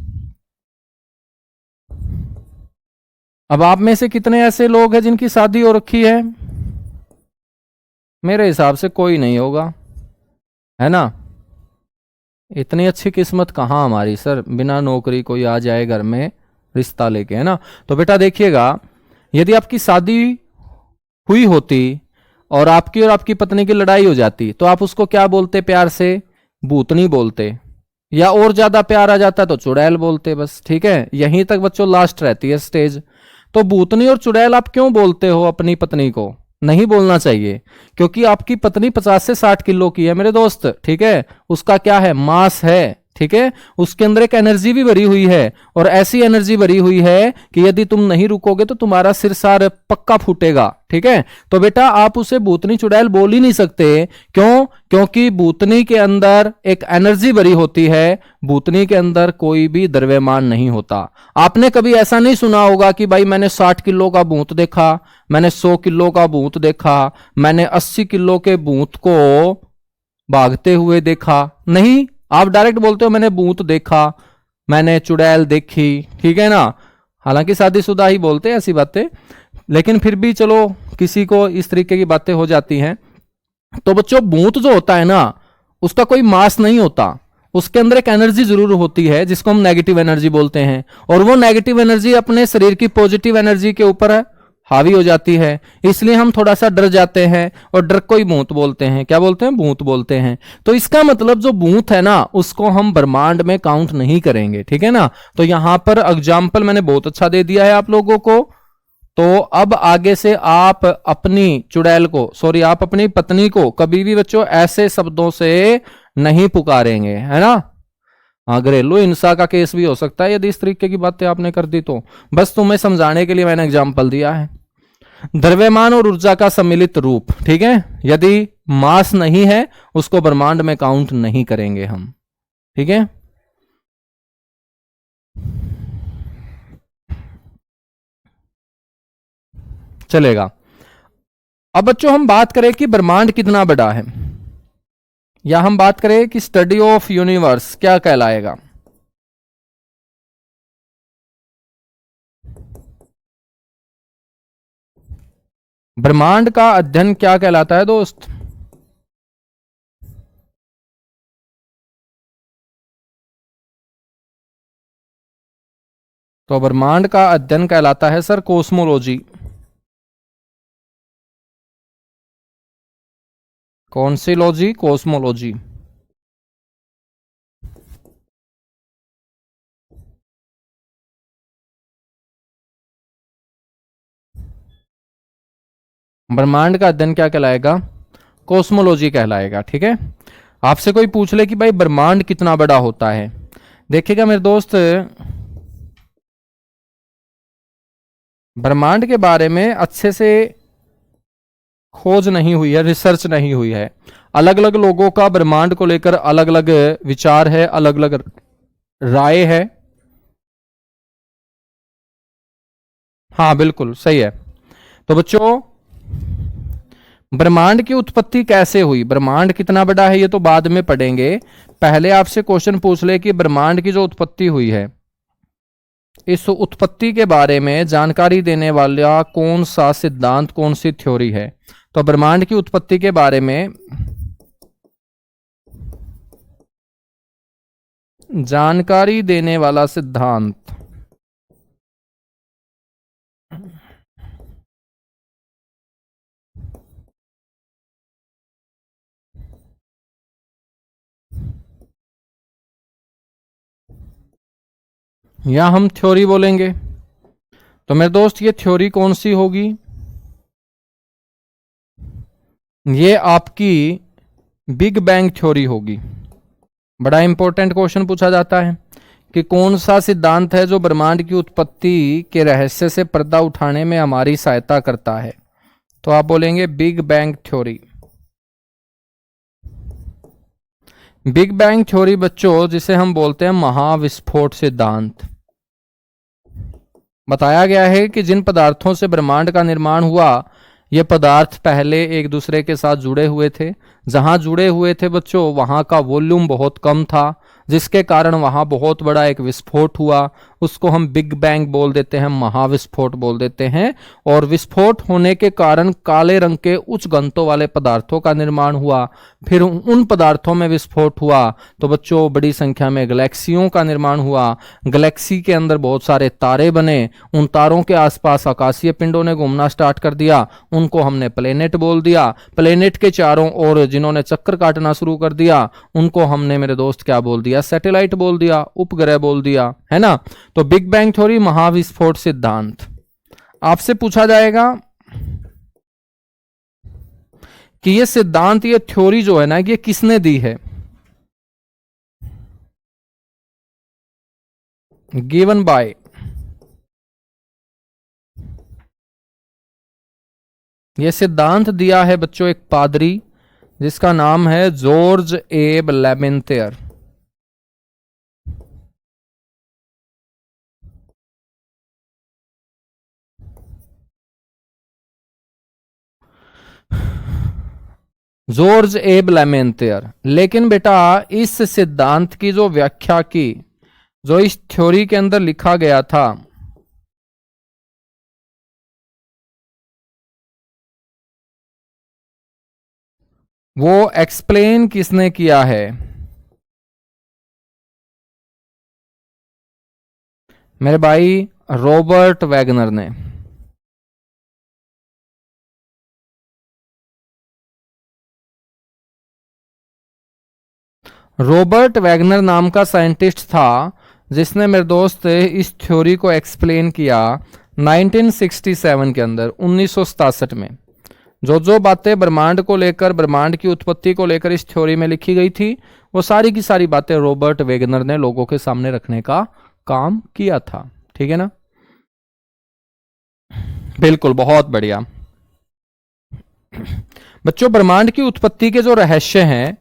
अब आप में से कितने ऐसे लोग हैं जिनकी शादी हो रखी है? मेरे हिसाब से कोई नहीं होगा, है ना। इतनी अच्छी किस्मत कहाँ हमारी सर, बिना नौकरी कोई आ जाए घर में रिश्ता लेके, है ना। तो बेटा देखिएगा, यदि आपकी शादी हुई होती और आपकी पत्नी की लड़ाई हो जाती, तो आप उसको क्या बोलते प्यार से? भूतनी बोलते, या और ज्यादा प्यार आ जाता तो चुड़ैल बोलते। बस ठीक है, यहीं तक बच्चों लास्ट रहती है स्टेज। तो भूतनी और चुड़ैल आप क्यों बोलते हो अपनी पत्नी को? नहीं बोलना चाहिए, क्योंकि आपकी पत्नी 50 से 60 किलो की है मेरे दोस्त। ठीक है, उसका क्या है? मास है। ठीक है, उसके अंदर एक एनर्जी भी भरी हुई है, और ऐसी एनर्जी भरी हुई है कि यदि तुम नहीं रुकोगे तो तुम्हारा सिर सार पक्का फूटेगा। ठीक है, तो बेटा आप उसे भूतनी चुड़ैल बोल ही नहीं सकते। क्यों? क्योंकि भूतनी के अंदर एक एनर्जी भरी होती है, भूतनी के अंदर कोई भी द्रव्यमान नहीं होता। आपने कभी ऐसा नहीं सुना होगा कि भाई मैंने 60 किलो का भूत देखा, मैंने 100 किलो का भूत देखा, मैंने 80 किलो के भूत को भागते हुए देखा। नहीं, आप डायरेक्ट बोलते हो मैंने भूत देखा, मैंने चुड़ैल देखी। ठीक है ना, हालांकि शादीशुदा ही बोलते हैं ऐसी बातें, लेकिन फिर भी चलो किसी को इस तरीके की बातें हो जाती हैं। तो बच्चों, भूत जो होता है ना, उसका कोई मास नहीं होता, उसके अंदर एक एनर्जी जरूर होती है जिसको हम नेगेटिव एनर्जी बोलते हैं, और वो नेगेटिव एनर्जी अपने शरीर की पॉजिटिव एनर्जी के ऊपर हावी हो जाती है। इसलिए हम थोड़ा सा डर जाते हैं, और डर को ही भूत बोलते हैं। क्या बोलते हैं? भूत बोलते हैं। तो इसका मतलब जो भूत है ना, उसको हम ब्रह्मांड में काउंट नहीं करेंगे। ठीक है ना, तो यहां पर एग्जाम्पल मैंने बहुत अच्छा दे दिया है आप लोगों को। तो अब आगे से आप अपनी चुड़ैल को, सॉरी, आप अपनी पत्नी को कभी भी बच्चों ऐसे शब्दों से नहीं पुकारेंगे, है ना। हाँ, घरेलू हिंसा का केस भी हो सकता है यदि इस तरीके की बातें आपने कर दी तो। बस तुम्हें समझाने के लिए मैंने एग्जाम्पल दिया है। द्रव्यमान और ऊर्जा का सम्मिलित रूप, ठीक है, यदि मास नहीं है उसको ब्रह्मांड में काउंट नहीं करेंगे हम। ठीक है, चलेगा। अब बच्चों हम बात करें कि ब्रह्मांड कितना बड़ा है, या हम बात करें कि स्टडी ऑफ यूनिवर्स क्या कहलाएगा। ब्रह्मांड का अध्ययन क्या कहलाता है दोस्त? तो ब्रह्मांड का अध्ययन कहलाता है सर कोस्मोलॉजी। कौन सी लॉजी? कोस्मोलॉजी। ब्रह्मांड का अध्ययन क्या कहलाएगा? कोस्मोलॉजी कहलाएगा। ठीक है, आपसे कोई पूछ ले कि भाई ब्रह्मांड कितना बड़ा होता है, देखिएगा मेरे दोस्त, ब्रह्मांड के बारे में अच्छे से खोज नहीं हुई है, रिसर्च नहीं हुई है। अलग अलग लोगों का ब्रह्मांड को लेकर अलग अलग विचार है, अलग अलग राय है। हाँ बिल्कुल सही है। तो बच्चों, ब्रह्मांड की उत्पत्ति कैसे हुई, ब्रह्मांड कितना बड़ा है, ये तो बाद में पढ़ेंगे। पहले आपसे क्वेश्चन पूछ ले कि ब्रह्मांड की जो उत्पत्ति हुई है, इस उत्पत्ति के बारे में जानकारी देने वाला कौन सा सिद्धांत, कौन सी थ्योरी है। तो ब्रह्मांड की उत्पत्ति के बारे में जानकारी देने वाला सिद्धांत या हम थ्योरी बोलेंगे। तो मेरे दोस्त, ये थ्योरी कौन सी होगी? ये आपकी बिग बैंग थ्योरी होगी। बड़ा इंपॉर्टेंट क्वेश्चन पूछा जाता है कि कौन सा सिद्धांत है जो ब्रह्मांड की उत्पत्ति के रहस्य से पर्दा उठाने में हमारी सहायता करता है। तो आप बोलेंगे big bang theory. Big bang theory बच्चों, जिसे हम बोलते हैं महाविस्फोट सिद्धांत। बताया गया है कि जिन पदार्थों से ब्रह्मांड का निर्माण हुआ, ये पदार्थ पहले एक दूसरे के साथ जुड़े हुए थे। जहां जुड़े हुए थे बच्चों, वहां का वॉल्यूम बहुत कम था, जिसके कारण वहां बहुत बड़ा एक विस्फोट हुआ। उसको हम बिग बैंग बोल देते हैं, महाविस्फोट बोल देते हैं। और विस्फोट होने के कारण काले रंग के उच्च घनत्व वाले पदार्थों का निर्माण हुआ। फिर उन पदार्थों में विस्फोट हुआ तो बच्चों बड़ी संख्या में गैलेक्सियों का निर्माण हुआ। गैलेक्सी के अंदर बहुत सारे तारे बने। उन तारों के आसपास आकाशीय पिंडों ने घूमना स्टार्ट कर दिया। उनको हमने प्लेनेट बोल दिया। प्लेनेट के चारों ओर जिन्होंने चक्कर काटना शुरू कर दिया, उनको हमने मेरे दोस्त क्या बोल दिया? सैटेलाइट बोल दिया, उपग्रह बोल दिया, है ना। तो बिग बैंग थ्योरी, महाविस्फोट सिद्धांत। आपसे पूछा जाएगा कि ये सिद्धांत, ये थ्योरी जो है ना, ये किसने दी है? गिवन बाय, ये सिद्धांत दिया है बच्चों एक पादरी, जिसका नाम है जॉर्ज एब लेमेंथियर। जॉर्ज एब लेमेंथियर। लेकिन बेटा इस सिद्धांत की जो व्याख्या की, जो इस थ्योरी के अंदर लिखा गया था, वो एक्सप्लेन किसने किया है? मेरे भाई रॉबर्ट वैगनर ने। रॉबर्ट वैगनर नाम का साइंटिस्ट था, जिसने मेरे दोस्त इस थ्योरी को एक्सप्लेन किया 1967 के अंदर, 1967 में। जो बातें ब्रह्मांड को लेकर, ब्रह्मांड की उत्पत्ति को लेकर इस थ्योरी में लिखी गई थी, वो सारी की सारी बातें रॉबर्ट वैगनर ने लोगों के सामने रखने का काम किया था। ठीक है ना? बिल्कुल, बहुत बढ़िया। बच्चों, ब्रह्मांड की उत्पत्ति के जो रहस्य हैं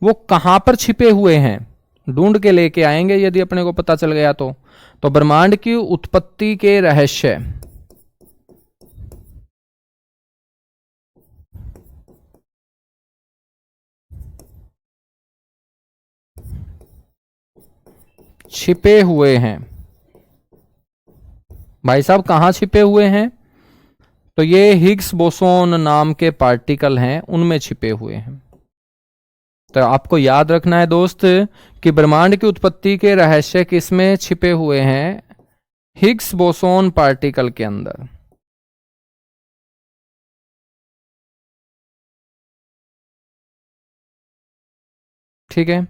वो कहां पर छिपे हुए हैं, ढूंढ के लेके आएंगे यदि अपने को पता चल गया तो ब्रह्मांड की उत्पत्ति के रहस्य छिपे हुए हैं। भाई साहब, कहां छिपे हुए हैं? तो ये हिग्स बोसोन नाम के पार्टिकल हैं, उनमें छिपे हुए हैं। तो आपको याद रखना है दोस्त कि ब्रह्मांड की उत्पत्ति के रहस्य किसमें छिपे हुए हैं? हिग्स बोसोन पार्टिकल के अंदर। ठीक है।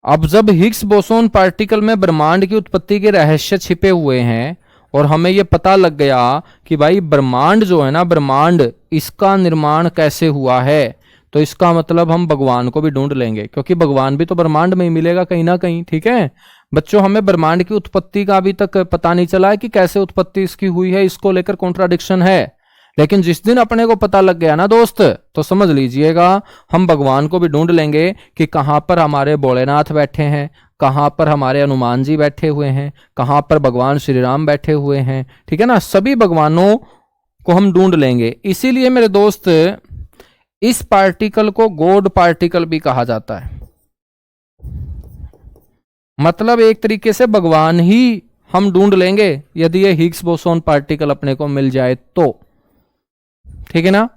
अब जब हिग्स बोसोन पार्टिकल में ब्रह्मांड की उत्पत्ति के रहस्य छिपे हुए हैं और हमें यह पता लग गया कि भाई ब्रह्मांड जो है ना, ब्रह्मांड, इसका निर्माण कैसे हुआ है, तो इसका मतलब हम भगवान को भी ढूंढ लेंगे, क्योंकि भगवान भी तो ब्रह्मांड में ही मिलेगा कहीं ना कहीं। ठीक है बच्चों, हमें ब्रह्मांड की उत्पत्ति का अभी तक पता नहीं चला है कि कैसे उत्पत्ति इसकी हुई है, इसको लेकर कॉन्ट्राडिक्शन है। लेकिन जिस दिन अपने को पता लग गया ना दोस्त, तो समझ लीजिएगा हम भगवान को भी ढूंढ लेंगे कि कहां पर हमारे भोलेनाथ बैठे हैं, कहां पर हमारे हनुमान जी बैठे हुए हैं, कहां पर भगवान श्री राम बैठे हुए हैं। ठीक है ना, सभी भगवानों को हम ढूंढ लेंगे। इसीलिए मेरे दोस्त इस पार्टिकल को गॉड पार्टिकल भी कहा जाता है। मतलब एक तरीके से भगवान ही हम ढूंढ लेंगे यदि ये हिग्स बोसोन पार्टिकल अपने को मिल जाए तो। ठीक है ना,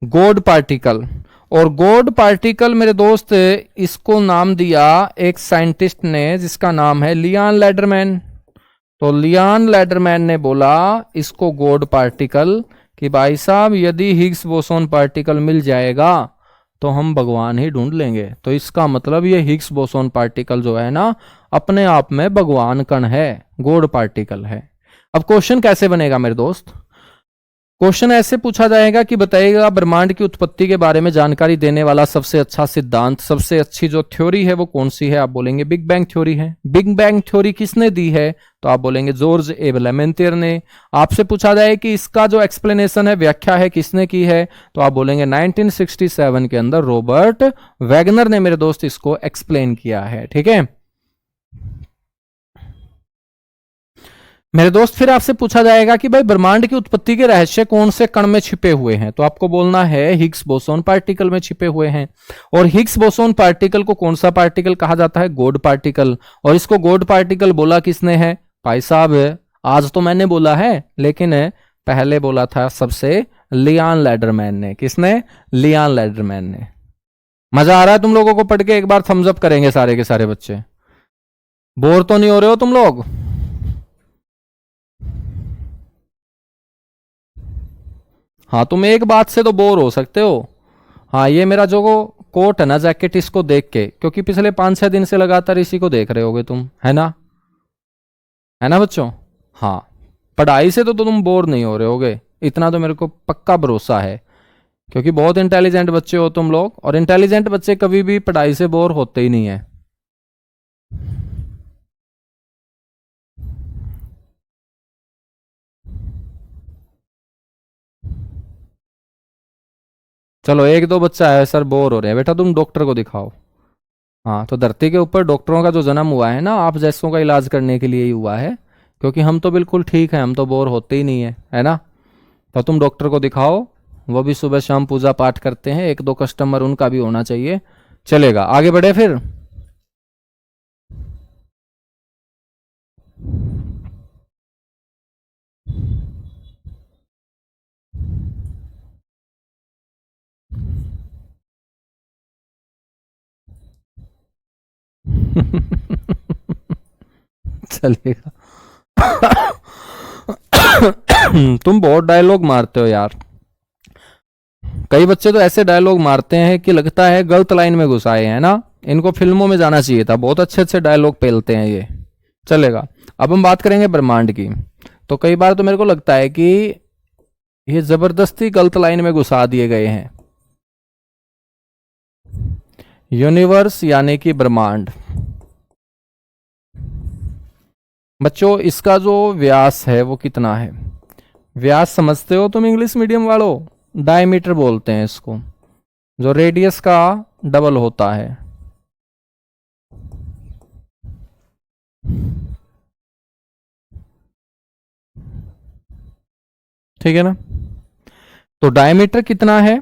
गॉड पार्टिकल। और गॉड पार्टिकल मेरे दोस्त, इसको नाम दिया एक साइंटिस्ट ने जिसका नाम है लियान लैडरमैन। तो लियान लैडरमैन ने बोला इसको गॉड पार्टिकल कि भाई साहब यदि हिग्स बोसोन पार्टिकल मिल जाएगा तो हम भगवान ही ढूंढ लेंगे। तो इसका मतलब ये हिग्स बोसोन पार्टिकल जो है ना, अपने आप में भगवान कण है, गॉड पार्टिकल है। अब क्वेश्चन कैसे बनेगा मेरे दोस्त? क्वेश्चन ऐसे पूछा जाएगा कि बताइएगा ब्रह्मांड की उत्पत्ति के बारे में जानकारी देने वाला सबसे अच्छा सिद्धांत, सबसे अच्छी जो थ्योरी है वो कौन सी है? आप बोलेंगे बिग बैंग थ्योरी है। बिग बैंग थ्योरी किसने दी है? तो आप बोलेंगे जॉर्ज एबेलमेंटियर ने। आपसे पूछा जाए कि इसका जो एक्सप्लेनेशन है, व्याख्या है, किसने की है? तो आप बोलेंगे 1967 के अंदर रॉबर्ट वैगनर ने मेरे दोस्त इसको एक्सप्लेन किया है। ठीक है मेरे दोस्त, फिर आपसे पूछा जाएगा कि भाई ब्रह्मांड की उत्पत्ति के रहस्य कौन से कण में छिपे हुए हैं? तो आपको बोलना है हिग्स बोसोन पार्टिकल में छिपे हुए हैं। और हिग्स बोसोन पार्टिकल को कौन सा पार्टिकल कहा जाता है? God particle. और इसको गॉड पार्टिकल बोला किसने है भाई साहब? आज तो मैंने बोला है, लेकिन पहले बोला था सबसे लियान लैडरमैन ने। किसने? लियान लैडरमैन ने। मजा आ रहा है तुम लोगों को पढ़ के? एक बार थम्स अप करेंगे सारे के सारे बच्चे। बोर तो नहीं हो रहे हो तुम लोग? हाँ, तुम एक बात से तो बोर हो सकते हो। हाँ, ये मेरा जो कोट है ना, जैकेट, इसको देख के, क्योंकि पिछले 5-6 दिन से लगातार इसी को देख रहे होगे तुम, है ना? है ना बच्चों? हाँ, पढ़ाई से तो तुम बोर नहीं हो रहे होगे, इतना तो मेरे को पक्का भरोसा है, क्योंकि बहुत इंटेलिजेंट बच्चे हो तुम लोग, और इंटेलिजेंट बच्चे कभी भी पढ़ाई से बोर होते ही नहीं है। चलो, एक दो बच्चा है सर बोर हो रहे हैं, बेटा तुम डॉक्टर को दिखाओ। हाँ, तो धरती के ऊपर डॉक्टरों का जो जन्म हुआ है ना, आप जैसों का इलाज करने के लिए ही हुआ है, क्योंकि हम तो बिल्कुल ठीक है, हम तो बोर होते ही नहीं है ना? तो तुम डॉक्टर को दिखाओ, वो भी सुबह शाम पूजा पाठ करते हैं, एक दो कस्टमर उनका भी होना चाहिए। चलेगा, आगे बढ़े फिर। चलेगा। तुम बहुत डायलॉग मारते हो यार। कई बच्चे तो ऐसे डायलॉग मारते हैं कि लगता है गलत लाइन में घुसाए हैं ना, इनको फिल्मों में जाना चाहिए था। बहुत अच्छे अच्छे डायलॉग पेलते हैं ये। चलेगा, अब हम बात करेंगे ब्रह्मांड की। तो कई बार तो मेरे को लगता है कि ये जबरदस्ती गलत लाइन में घुसा दिए गए हैं। यूनिवर्स यानी कि ब्रह्मांड, बच्चों इसका जो व्यास है वो कितना है? व्यास समझते हो तुम इंग्लिश मीडियम वालों? डायमीटर बोलते हैं इसको, जो रेडियस का डबल होता है। ठीक है ना? तो डायमीटर कितना है?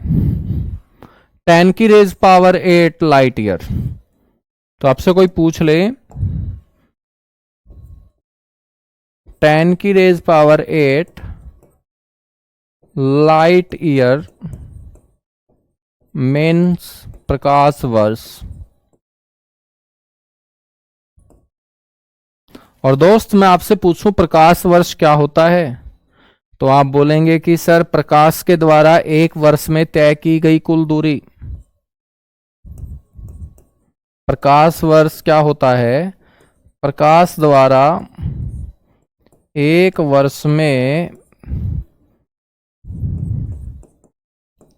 10⁻⁸ लाइट ईयर। तो आपसे कोई पूछ ले 10⁻⁸ लाइट ईयर मीन्स प्रकाश वर्ष। और दोस्त मैं आपसे पूछूं प्रकाश वर्ष क्या होता है? तो आप बोलेंगे कि सर प्रकाश के द्वारा एक वर्ष में तय की गई कुल दूरी। प्रकाश वर्ष क्या होता है? प्रकाश द्वारा एक वर्ष में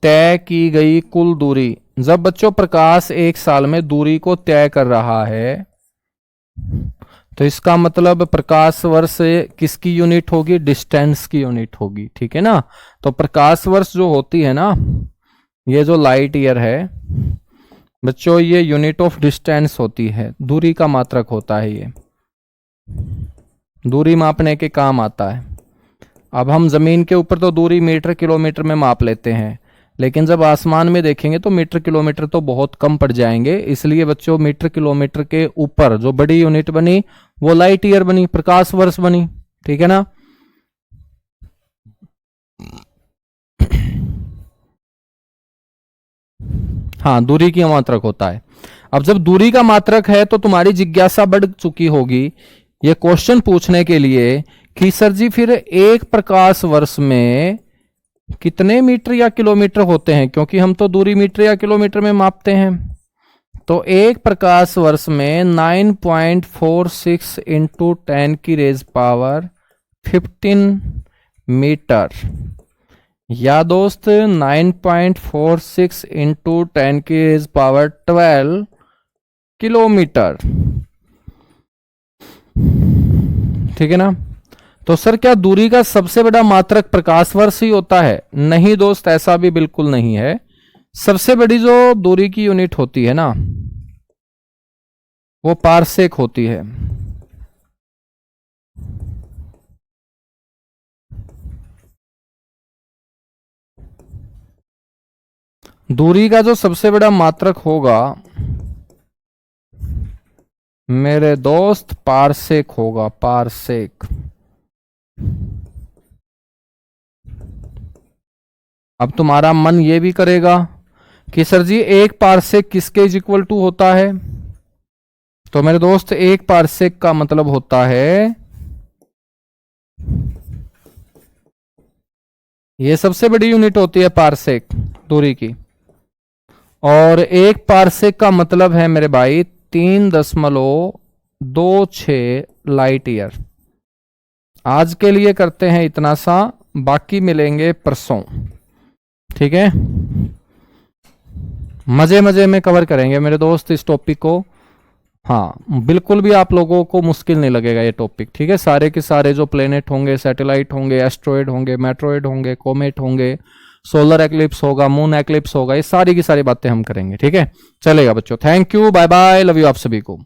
तय की गई कुल दूरी। जब बच्चों प्रकाश एक साल में दूरी को तय कर रहा है, तो इसका मतलब प्रकाश वर्ष किसकी यूनिट होगी? डिस्टेंस की यूनिट होगी। ठीक है ना? तो प्रकाश वर्ष जो होती है ना, ये जो लाइट ईयर है बच्चों, ये यूनिट ऑफ डिस्टेंस होती है, दूरी का मात्रक होता है। ये दूरी मापने के काम आता है। अब हम जमीन के ऊपर तो दूरी मीटर किलोमीटर में माप लेते हैं, लेकिन जब आसमान में देखेंगे तो मीटर किलोमीटर तो बहुत कम पड़ जाएंगे। इसलिए बच्चों मीटर किलोमीटर के ऊपर जो बड़ी यूनिट बनी वो लाइट ईयर बनी, प्रकाश वर्ष बनी। ठीक है ना? हाँ, दूरी की मात्रक होता है। अब जब दूरी का मात्रक है तो तुम्हारी जिज्ञासा बढ़ चुकी होगी ये क्वेश्चन पूछने के लिए कि सर जी फिर एक प्रकाश वर्ष में कितने मीटर या किलोमीटर होते हैं, क्योंकि हम तो दूरी मीटर या किलोमीटर में मापते हैं। तो एक प्रकाश वर्ष में 9.46 इंटू 10⁻15 मीटर, या दोस्त 9.46 इंटू 10⁻12 किलोमीटर। ठीक है ना। तो सर क्या दूरी का सबसे बड़ा मात्रक प्रकाश वर्ष ही होता है? नहीं दोस्त, ऐसा भी बिल्कुल नहीं है। सबसे बड़ी जो दूरी की यूनिट होती है ना, वो पारसेक होती है। दूरी का जो सबसे बड़ा मात्रक होगा मेरे दोस्त, पारसेक होगा, पारसेक। अब तुम्हारा मन ये भी करेगा कि सर जी एक पारसेक किसके इज इक्वल टू होता है? तो मेरे दोस्त एक पारसेक का मतलब होता है, ये सबसे बड़ी यूनिट होती है पारसेक दूरी की। और एक पारसेक का मतलब है मेरे भाई 3.26 लाइट ईयर। आज के लिए करते हैं इतना सा, बाकी मिलेंगे परसों। ठीक है, मजे मजे में कवर करेंगे मेरे दोस्त इस टॉपिक को। हाँ, बिल्कुल भी आप लोगों को मुश्किल नहीं लगेगा ये टॉपिक। ठीक है, सारे के सारे जो प्लेनेट होंगे, सैटेलाइट होंगे, एस्ट्रॉयड होंगे, मेट्रॉयड होंगे, कोमेट होंगे, सोलर एक्लिप्स होगा, मून एक्लिप्स होगा, ये सारी की सारी बातें हम करेंगे। ठीक है, चलेगा बच्चों। Thank you, bye bye, love you आप सभी को।